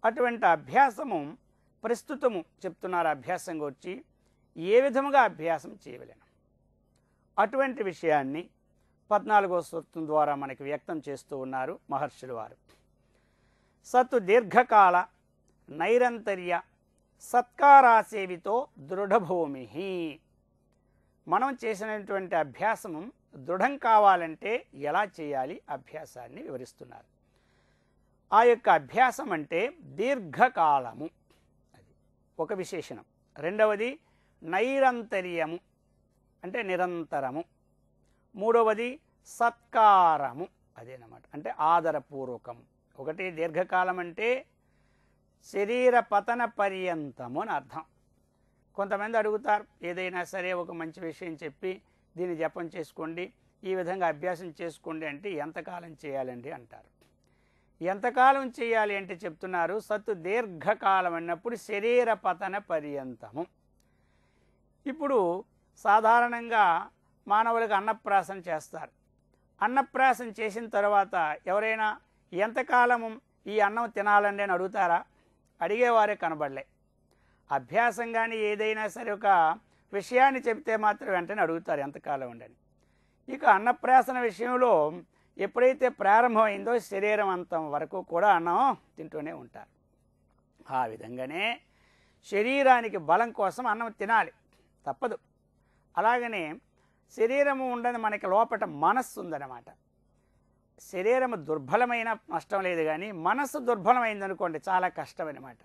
అటువంటి అభ్యాసము ప్రస్తుతము చెప్తున్నారు. అభ్యాసం గురించి ఏ విధముగా అభ్యాసం చేయవలెను అటువంటి విషయాన్ని 14వ సూక్తం ద్వారా మనకి వ్యక్తం చేస్తూ ఉన్నారు మహర్షులు వారు. సత్తు దీర్ఘకాల నైరంతర్య సత్కారాసేవితో దృఢభూమి. మనం చేసినటువంటి అభ్యాసము దృఢం కావాలంటే ఎలా చేయాలి అభ్యాసాన్ని వివరిస్తున్నారు. ఆ యొక్క అభ్యాసం అంటే దీర్ఘకాలము, అది ఒక విశేషణం. రెండవది నైరంతర్యము అంటే నిరంతరము. మూడవది సత్కారము, అదేనమాట అంటే ఆదరపూర్వకము. ఒకటి దీర్ఘకాలం అంటే శరీర పతన పర్యంతము అని అర్థం. కొంతమంది అడుగుతారు, ఏదైనా సరే ఒక మంచి విషయం చెప్పి దీన్ని జపం చేసుకోండి, ఈ విధంగా అభ్యాసం చేసుకోండి అంటే ఎంతకాలం చేయాలండి అంటారు. ఎంతకాలం చేయాలి అంటే చెప్తున్నారు, సత్తు దీర్ఘకాలం అన్నప్పుడు శరీర పతన పర్యంతము. ఇప్పుడు సాధారణంగా మానవులకు అన్నప్రాసన చేస్తారు. అన్నప్రాసన చేసిన తర్వాత ఎవరైనా ఎంతకాలము ఈ అన్నం తినాలండి అని అడుగుతారా? అడిగేవారే కనబడలే. అభ్యాసం కానీ ఏదైనా సరే ఒక విషయాన్ని చెప్తే మాత్రం వెంటనే అడుగుతారు ఎంతకాలం ఉండని. ఇక అన్నప్రాసన విషయంలో ఎప్పుడైతే ప్రారంభమైందో శరీరం అంతం వరకు కూడా అన్నం తింటూనే ఉంటారు. ఆ విధంగానే శరీరానికి బలం కోసం అన్నం తినాలి, తప్పదు. అలాగనే శరీరము ఉండని మనకి లోపట మనస్సు ఉందన్నమాట. శరీరము దుర్బలమైన నష్టం లేదు, కానీ మనస్సు దుర్బలమైందనుకోండి చాలా కష్టమన్నమాట.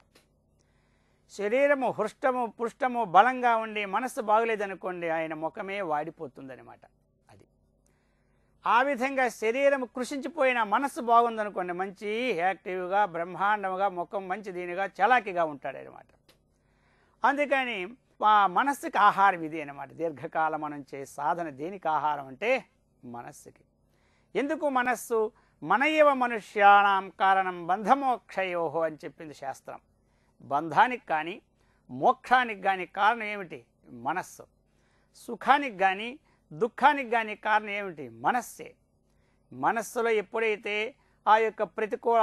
శరీరము హృష్టము పుష్టము బలంగా ఉండి మనస్సు బాగులేదనుకోండి ఆయన ముఖమే వాడిపోతుందన్నమాట. అది ఆ విధంగా శరీరం కృషించిపోయిన మనస్సు బాగుందనుకోండి మంచి యాక్టివ్గా బ్రహ్మాండంగా ముఖం మంచి దీనిగా చలాకీగా ఉంటాడనమాట. అందుకని ఆ మనస్సుకి ఆహారం ఇది అనమాట. దీర్ఘకాలం మనం చేసే సాధన దేనికి ఆహారం అంటే మనస్సుకి. ఎందుకు మనస్సు? మనయవ మనుష్యాణం కారణం బంధమోక్షయోహో అని చెప్పింది శాస్త్రం. బంధానికి కానీ మోక్షానికి కానీ కారణం ఏమిటి? మనస్సు. సుఖానికి కానీ దుఃఖానికి కానీ కారణం ఏమిటి? మనస్సే. మనస్సులో ఎప్పుడైతే ఆ యొక్క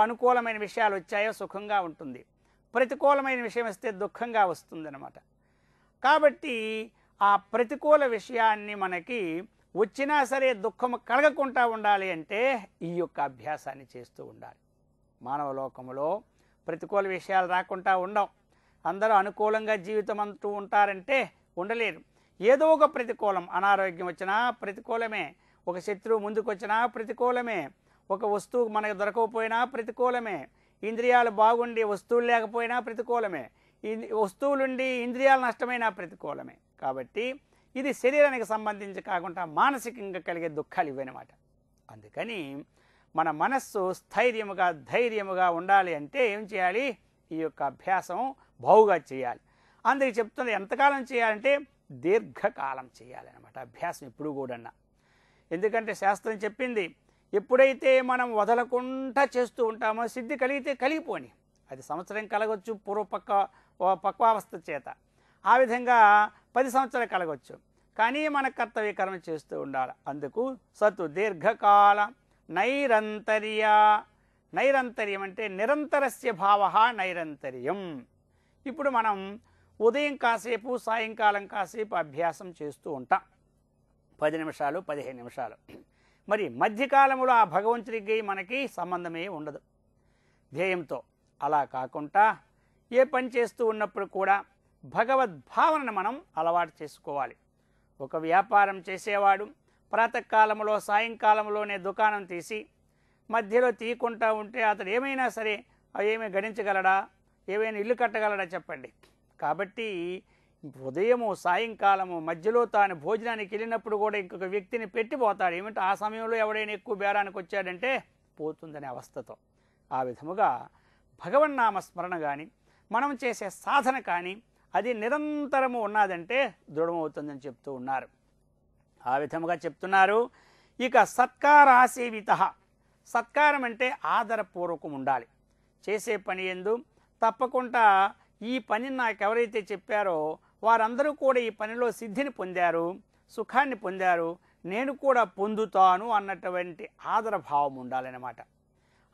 అనుకూలమైన విషయాలు వచ్చాయో సుఖంగా ఉంటుంది, ప్రతికూలమైన విషయం వస్తే దుఃఖంగా వస్తుందన్నమాట. కాబట్టి ఆ ప్రతికూల విషయాన్ని మనకి వచ్చినా సరే దుఃఖం కలగకుండా ఉండాలి అంటే ఈ యొక్క అభ్యాసాన్ని చేస్తూ ఉండాలి. మానవ లోకంలో ప్రతికూల విషయాలు రాకుండా ఉండవు. అందరూ అనుకూలంగా జీవితం అంటూ ఉంటారంటే ఉండలేరు. ఏదో ఒక ప్రతికూలం, అనారోగ్యం వచ్చినా ప్రతికూలమే, ఒక శత్రువు ముందుకు వచ్చినా ప్రతికూలమే, ఒక వస్తువు మనకు దొరకకపోయినా ప్రతికూలమే, ఇంద్రియాలు బాగుండి వస్తువులు లేకపోయినా ప్రతికూలమే, వస్తువులుండి ఇంద్రియాలు నష్టమైనా ప్రతికూలమే. కాబట్టి ఇది శరీరానికి సంబంధించి కాకుండా మానసికంగా కలిగే దుఃఖాలు ఇవన్నమాట. అందుకని మన మనస్సు స్థైర్యముగా ధైర్యముగా ఉండాలి అంటే ఏం చేయాలి? ఈ యొక్క అభ్యాసం బావుగా చేయాలి. అందుకే చెప్తుంది ఎంతకాలం చేయాలంటే దీర్ఘకాలం చేయాలన్నమాట అభ్యాసం ఎప్పుడు కూడా. ఎందుకంటే శాస్త్రం చెప్పింది ఎప్పుడైతే మనం వదలకుండా చేస్తూ ఉంటామో సిద్ధి కలిగితే కలిగిపోని, అది సంవత్సరం కలగవచ్చు పక్వావస్థ చేత, ఆ విధంగా 10 సంవత్సరాలు కలగవచ్చు, కానీ మన కర్తవ్య కర్మ చేస్తూ ఉండాలి. అందుకు సత్తు దీర్ఘకాల నైరంతర్య. నైరంతర్యం అంటే నిరంతరస్య భావ నైరంతర్యం. ఇప్పుడు మనం ఉదయం కాసేపు సాయంకాలం కాసేపు అభ్యాసం చేస్తూ ఉంటాం, 10 నిమిషాలు 15 నిమిషాలు. మరి మధ్యకాలంలో ఆ భగవంతుడికి మనకి సంబంధమే ఉండదు ధ్యేయంతో. అలా కాకుండా ఏ పని చేస్తూ ఉన్నప్పుడు కూడా భగవద్భావనను మనం అలవాటు చేసుకోవాలి. ఒక వ్యాపారం చేసేవాడు ప్రాతకాలంలో సాయంకాలంలోనే దుకాణం తీసి మధ్యలో తీయకుండా ఉంటే అతడు ఏమైనా సరే ఏమీ గణించగలడా? ఏమైనా ఇల్లు కట్టగలడా చెప్పండి? కాబట్టి ఉదయము సాయంకాలము మధ్యలో తాను భోజనానికి వెళ్ళినప్పుడు కూడా ఇంకొక వ్యక్తిని పెట్టిపోతాడు. ఏమంటే ఆ సమయంలో ఎవడైనా ఎక్కువ బేరానికి వచ్చాడంటే పోతుందనే అవస్థతో. ఆ విధముగా భగవన్నామ స్మరణ కానీ మనం చేసే సాధన కానీ అది నిరంతరము ఉన్నదంటే దృఢమవుతుందని చెప్తూ ఉన్నారు. ఆ విధముగా చెప్తున్నారు. ఇక సత్కారాసేవిత. సత్కారం అంటే ఆదరపూర్వకం ఉండాలి. చేసే పని యందు తప్పకుండా ఈ పని నాకు ఎవరైతే చెప్పారో వారందరూ కూడా ఈ పనిలో సిద్ధిని పొందారు, సుఖాన్ని పొందారు, నేను కూడా పొందుతాను అన్నటువంటి ఆదరభావం ఉండాలన్నమాట.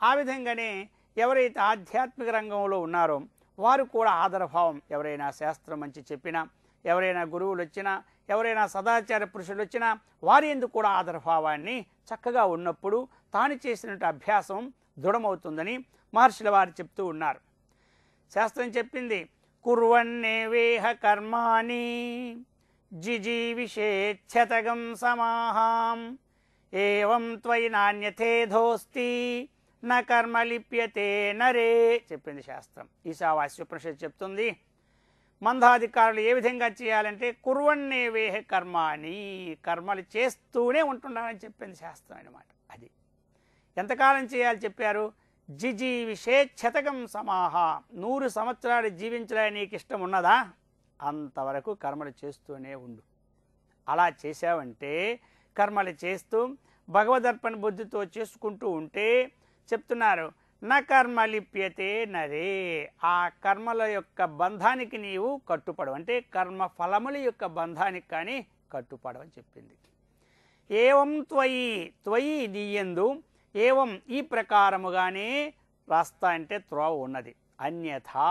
ఆ విధంగానే ఎవరైతే ఆధ్యాత్మిక రంగంలో ఉన్నారో వారు కూడా ఆదరభావం, ఎవరైనా శాస్త్రం మంచి చెప్పినా, ఎవరైనా గురువులు వచ్చినా, ఎవరైనా సదాచార పురుషులు వచ్చినా వారి ఎందుకు కూడా ఆదరభావాన్ని చక్కగా ఉన్నప్పుడు తాను చేసినట్టు అభ్యాసం దృఢమవుతుందని మహర్షుల వారు చెప్తూ ఉన్నారు. శాస్త్రం చెప్పింది, కుర్వన్నేవేహ కర్మాణి జిజీవిషేచ్ఛతగం సమాహాం ఏవం త్వయి నాణ్యథేధోస్తి న కర్మ లిప్యతే నరే చెప్పింది శాస్త్రం. ఈశావాస్యోపనిషత్తు చెప్తుంది, మందాధికారులు ఏ విధంగా చేయాలంటే కుర్వన్నేవేహ కర్మాణి, కర్మలు చేస్తూనే ఉంటున్నారని చెప్పింది శాస్త్రం అన్నమాట. అది ఎంతకాలం చేయాలి చెప్పారు, జిజీవిషేచ్ఛతగం సమాహ, 100 సంవత్సరాలు జీవించడానికి నీకు ఇష్టం ఉన్నదా, అంతవరకు కర్మలు చేస్తూనే ఉండు. అలా చేసావంటే కర్మలు చేస్తూ భగవదర్పణ బుద్ధితో చేసుకుంటూ ఉంటే చెప్తున్నారు, నా కర్మ లిప్యతే నరే, ఆ కర్మల యొక్క బంధానికి నీవు కట్టుపడవు, అంటే కర్మ ఫలముల యొక్క బంధానికి కానీ కట్టుపడవని చెప్పింది. ఏవం త్వయి, త్వయి నీయందు, ఏవం ఈ ప్రకారముగానే రాస్తా అంటే త్రోవ ఉన్నది, అన్యథా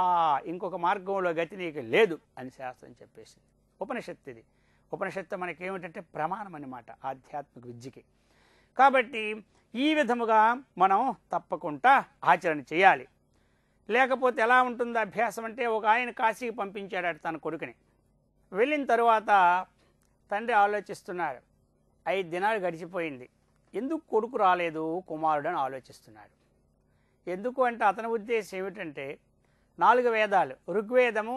ఇంకొక మార్గంలో గతి నీకు లేదు అని శాస్త్రం చెప్పేసింది. ఉపనిషత్తు ఇది. ఉపనిషత్తు మనకేమిటంటే ప్రమాణం అన్నమాట ఆధ్యాత్మిక విద్యకి. కాబట్టి ఈ విధముగా మనం తప్పకుండా ఆచరణ చేయాలి. లేకపోతే ఎలా ఉంటుంది అభ్యాసం అంటే, ఒక ఆయన కాశీకి పంపించాడు తన కొడుకుని. వెళ్ళిన తరువాత తండ్రి ఆలోచిస్తున్నాడు, 5 దినాలు గడిచిపోయింది, ఎందుకు కొడుకు రాలేదు కుమారుడు అని ఆలోచిస్తున్నాడు. ఎందుకు అంటే అతని ఉద్దేశం ఏమిటంటే 4 వేదాలు, ఋగ్వేదము,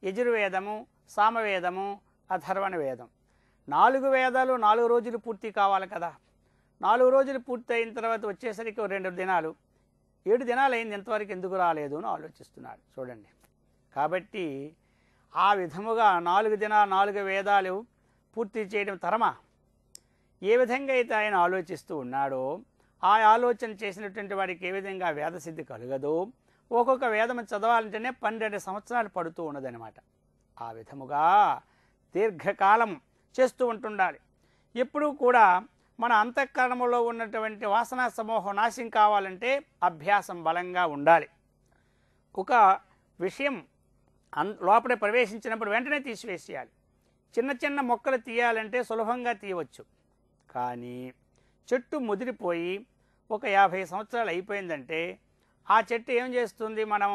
యజుర్వేదము, సామవేదము, అథర్వణ వేదం, 4 వేదాలు 4 రోజులు పూర్తి కావాలి కదా. 4 రోజులు పూర్తి అయిన తర్వాత వచ్చేసరికి 2 దినాలు, 7 దినాలు అయింది, ఎంతవరకు ఎందుకు రాలేదు అని ఆలోచిస్తున్నాడు. చూడండి, కాబట్టి ఆ విధముగా 4 దినాలు 4 వేదాలు పూర్తి చేయడం తరమా? ఏ విధంగా అయితే ఆయన ఆలోచిస్తూ ఉన్నాడో, ఆ ఆలోచన చేసినటువంటి వాడికి ఏ విధంగా వేదసిద్ధి కలగదో, ఒక్కొక్క వేదము చదవాలంటేనే 12 సంవత్సరాలు పడుతూ ఉన్నదనమాట. ఆ విధముగా దీర్ఘకాలం చేస్తూ ఉంటుండాలి. ఎప్పుడూ కూడా మన అంతఃకరణంలో ఉన్నటువంటి వాసనా సమూహం నాశనం కావాలంటే అభ్యాసం బలంగా ఉండాలి. ఒక విషయం లోపలే ప్రవేశించినప్పుడు వెంటనే తీసివేసేయాలి. చిన్న చిన్న మొక్కలు తీయాలంటే సులభంగా తీయవచ్చు, కానీ చెట్టు ముదిరిపోయి ఒక 50 సంవత్సరాలు అయిపోయిందంటే ఆ చెట్టు ఏం చేస్తుంది, మనం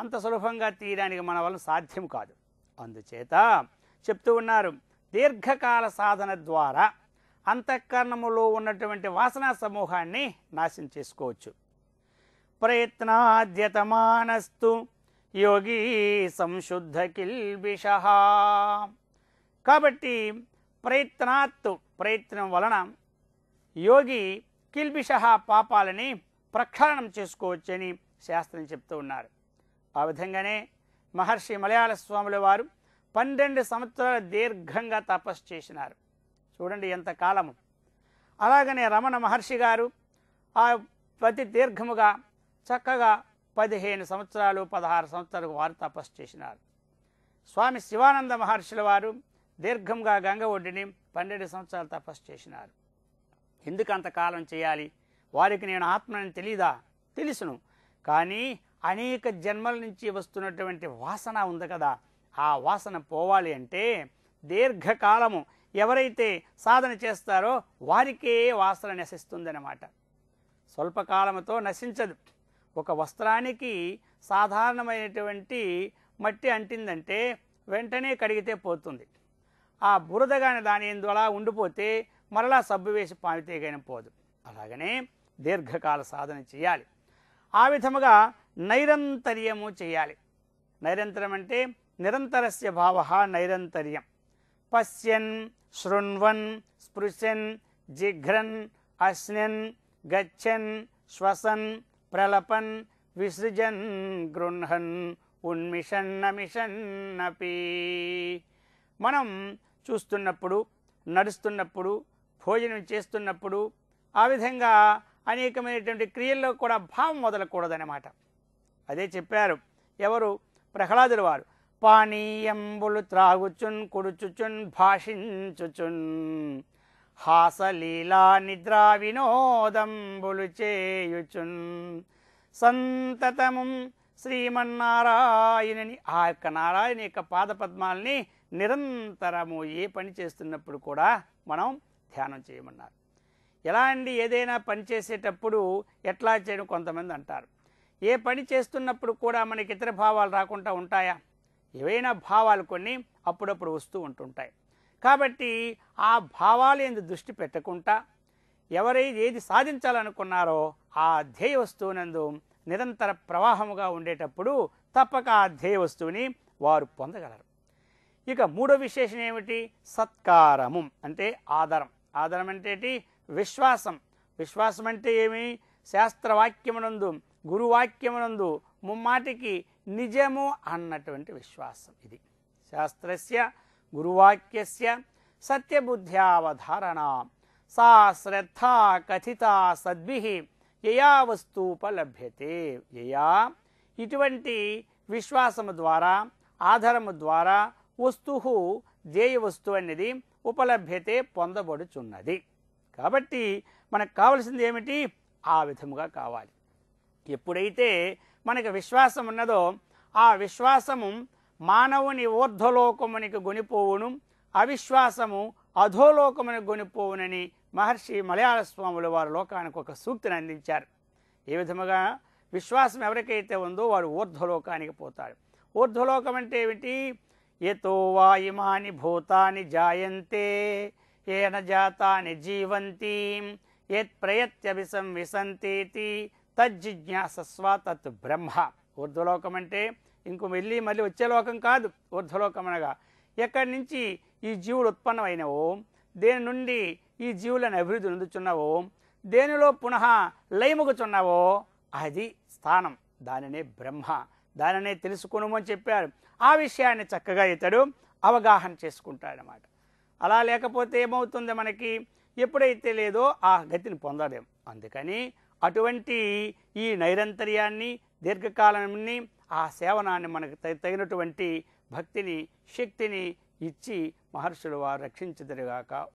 అంత సులభంగా తీయడానికి మన వల్ల సాధ్యం కాదు. అందుచేత చెప్తూ ఉన్నారు, దీర్ఘకాల సాధన ద్వారా అంతఃకరణములో ఉన్నటువంటి వాసనా సమూహాన్ని నాశనం చేసుకోవచ్చు. ప్రయత్నాద్యతమానస్తు యోగి సంశుద్ధ కిల్బిష. కాబట్టి ప్రయత్నం వలన యోగి కిల్బిష పాపాలని ప్రక్షాళనం చేసుకోవచ్చని శాస్త్రం చెప్తూ ఉన్నారు. ఆ విధంగానే మహర్షి మలయాళ స్వాముల వారు 12 సంవత్సరాలు దీర్ఘంగా తపస్సు చేసినారు. చూడండి ఎంత కాలము. అలాగనే రమణ మహర్షి గారు అతి దీర్ఘముగా చక్కగా 15 సంవత్సరాలు 16 సంవత్సరాలు వారు తపస్సు చేసినారు. స్వామి శివానంద మహర్షుల వారు దీర్ఘంగా గంగ ఒడ్డుని 12 సంవత్సరాలు తపస్సు చేసినారు. ఎందుకు అంతకాలం చేయాలి? వారికి నేను ఆత్మని తెలీదా? తెలుసును, కానీ అనేక జన్మల నుంచి వస్తున్నటువంటి వాసన ఉంది కదా, ఆ వాసన పోవాలి అంటే దీర్ఘకాలము ఎవరైతే సాధన చేస్తారో వారికే వాసన నశిస్తుందన్నమాట. స్వల్పకాలముతో నశించదు. ఒక వస్త్రానికి సాధారణమైనటువంటి మట్టి అంటిందంటే వెంటనే కడిగితే పోతుంది. ఆ బురదగాని దాని ఎందు అలా ఉండిపోతే మరలా సబ్బు వేసి పామితేగైనా పోదు. అలాగనే దీర్ఘకాల సాధన చేయాలి. ఆ విధముగా నైరంతర్యము చేయాలి. నైరంతర్యం అంటే నిరంతరస్య భావ నైరంతర్యం. పశ్యన్ శృణ్వన్ స్పృశన్ జిఘ్రన్ అశ్నన్ గచ్చన్ శ్వసన్ ప్రలపన్ విసృజన్ గృహన్ ఉన్మిషన్నమిషన్నపి. మనం చూస్తున్నప్పుడు, నడుస్తున్నప్పుడు, భోజనం చేస్తున్నప్పుడు ఆ విధంగా అనేకమైనటువంటి క్రియల్లో కూడా భావం వదలకూడదన్నమాట. అదే చెప్పారు ఎవరు? ప్రహ్లాదుల వారు. పానీయంబులు త్రాగుచున్ కుడుచుచున్ భాషించుచున్ హాసలీలా నిద్రా వినోదంబులు చేయుచున్ సంతతము శ్రీమన్నారాయణని ఆ యొక్క నారాయణ యొక్క పాదపద్మాలని నిరంతరము ఏ పని చేస్తున్నప్పుడు కూడా మనం ధ్యానం చేయమన్నారు. ఎలా అండి ఏదైనా పని చేసేటప్పుడు ఎట్లా చేయడం కొంతమంది అంటారు. ఏ పని చేస్తున్నప్పుడు కూడా మనకి ఇతర భావాలు రాకుండా ఉంటాయా? ఏవైనా భావాలు కొన్ని అప్పుడప్పుడు వస్తూ ఉంటుంటాయి. కాబట్టి ఆ భావాలు ఎందు దృష్టి పెట్టకుండా ఏది సాధించాలనుకున్నారో ఆ ధ్యేయ వస్తువునందు నిరంతర ప్రవాహముగా ఉండేటప్పుడు తప్పక ఆ ధ్యేయ వస్తువుని వారు పొందగలరు. ఇక మూడో విశేషం ఏమిటి? సత్కారము అంటే ఆదరం. ఆదరం అంటే విశ్వాసం. విశ్వాసం అంటే ఏమి? శాస్త్రవాక్యమునందు గురువాక్యమునందు ముమ్మాటికి నిజము అన్నటువంటి విశ్వాసం. ఇది శాస్త్రస్య గురువాక్యస్య సత్యబుద్ధ్యావధారణ సా శ్రద్ధా కథిత సద్భిః యయా వస్తూపలభ్యతే. యయా ఇటువంటి విశ్వాసము ద్వారా ఆధారము ద్వారా వస్తువు ధ్యేయ వస్తువు అనేది ఉపలభ్యతే పొందబడుచున్నది. కాబట్టి మనకు కావలసింది ఏమిటి? ఆ విధముగా కావాలి. ఎప్పుడైతే మనకు విశ్వాసం ఉన్నదో ఆ విశ్వాసము మానవుని ఊర్ధ్వలోకమునికి గొనిపోవును, అవిశ్వాసము అధోలోకమునికి గొనిపోవునని మహర్షి మలయాళ స్వాముల వారు లోకానికి ఒక సూక్తిని అందించారు. ఏ విధముగా విశ్వాసం ఎవరికైతే ఉందో వాడు ఊర్ధ్వలోకానికి పోతాడు. ఊర్ధ్వలోకం అంటే ఏమిటి? యతో వా ఇమాని భూతాని జాయంతే ఏన జాతాని జీవంతి యత్ ప్రయత్యభిసంవిశంతేతి తజ్జిజ్ఞాసస్వ తత్ బ్రహ్మ. ఊర్ధ్వలోకం అంటే ఇంకో మళ్ళీ వచ్చే లోకం కాదు. ఊర్ధ్వలోకం అనగా ఎక్కడి నుంచి ఈ జీవుడు ఉత్పన్నమైనవో, దేని నుండి ఈ జీవులను అభివృద్ధి పొందుచున్నావో, దేనిలో పునః లయముగుచున్నావో అది స్థానం. దానినే బ్రహ్మ, దానినే తెలుసుకును అని చెప్పారు. ఆ విషయాన్ని చక్కగా ఇతడు అవగాహన చేసుకుంటాడనమాట. అలా లేకపోతే ఏమవుతుంది? మనకి ఎప్పుడైతే లేదో ఆ గతిని పొందలేం. అందుకని అటువంటి ఈ నైరంతర్యాన్ని దీర్ఘకాలాన్ని ఆ సేవనాన్ని మనకు తగినటువంటి భక్తిని శక్తిని ఇచ్చి మహర్షులు వారు రక్షించుదురుగాక.